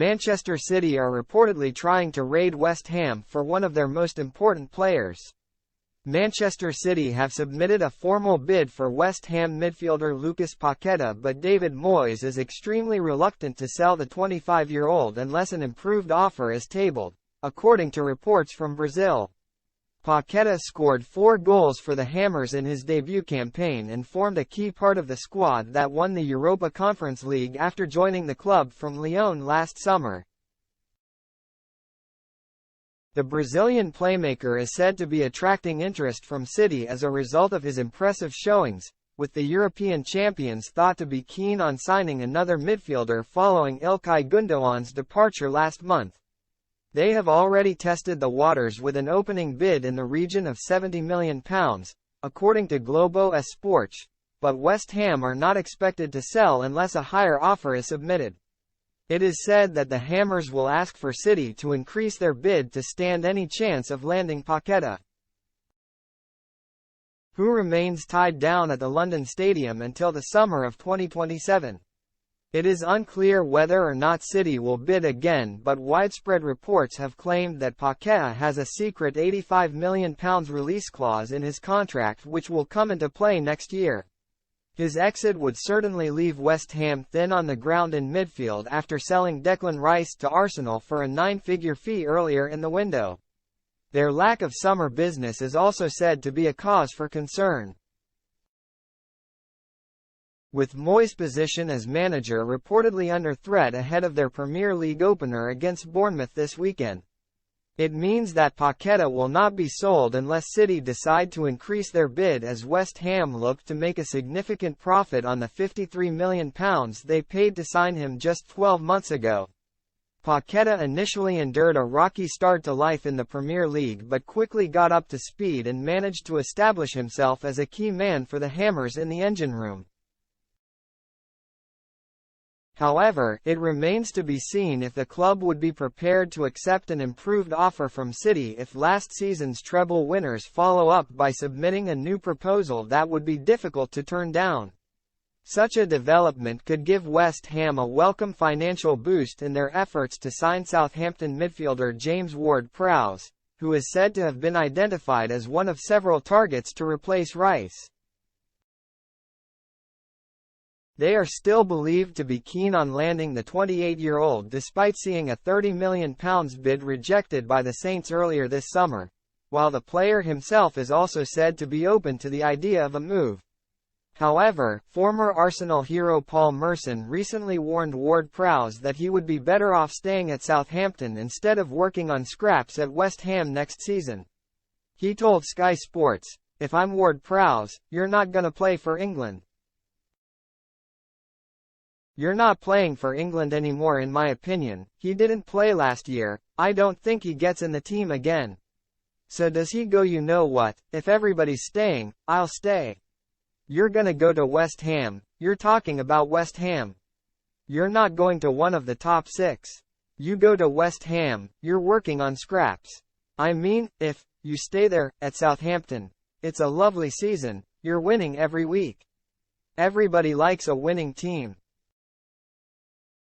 Manchester City are reportedly trying to raid West Ham for one of their most important players. Manchester City have submitted a formal bid for West Ham midfielder Lucas Paqueta, but David Moyes is extremely reluctant to sell the 25-year-old unless an improved offer is tabled, according to reports from Brazil. Paqueta scored 4 goals for the Hammers in his debut campaign and formed a key part of the squad that won the Europa Conference League after joining the club from Lyon last summer. The Brazilian playmaker is said to be attracting interest from City as a result of his impressive showings, with the European champions thought to be keen on signing another midfielder following Ilkay Gundogan's departure last month. They have already tested the waters with an opening bid in the region of £70 million, according to Globo Esporte, but West Ham are not expected to sell unless a higher offer is submitted. It is said that the Hammers will ask for City to increase their bid to stand any chance of landing Paqueta, who remains tied down at the London Stadium until the summer of 2027. It is unclear whether or not City will bid again, but widespread reports have claimed that Paqueta has a secret £85 million release clause in his contract which will come into play next year. His exit would certainly leave West Ham thin on the ground in midfield after selling Declan Rice to Arsenal for a 9-figure fee earlier in the window. Their lack of summer business is also said to be a cause for concern. With Moyes' position as manager reportedly under threat ahead of their Premier League opener against Bournemouth this weekend, it means that Paqueta will not be sold unless City decide to increase their bid, as West Ham look to make a significant profit on the £53 million they paid to sign him just 12 months ago. Paqueta initially endured a rocky start to life in the Premier League but quickly got up to speed and managed to establish himself as a key man for the Hammers in the engine room. However, it remains to be seen if the club would be prepared to accept an improved offer from City if last season's treble winners follow up by submitting a new proposal that would be difficult to turn down. Such a development could give West Ham a welcome financial boost in their efforts to sign Southampton midfielder James Ward-Prowse, who is said to have been identified as one of several targets to replace Rice. They are still believed to be keen on landing the 28-year-old despite seeing a £30 million bid rejected by the Saints earlier this summer, while the player himself is also said to be open to the idea of a move. However, former Arsenal hero Paul Merson recently warned Ward-Prowse that he would be better off staying at Southampton instead of working on scraps at West Ham next season. He told Sky Sports, "If I'm Ward-Prowse, you're not gonna play for England. You're not playing for England anymore in my opinion. He didn't play last year, I don't think he gets in the team again. So does he go? You know what, if everybody's staying, I'll stay. You're gonna go to West Ham, you're talking about West Ham. You're not going to one of the top 6. You go to West Ham, you're working on scraps. I mean, if you stay there, at Southampton, it's a lovely season, you're winning every week. Everybody likes a winning team.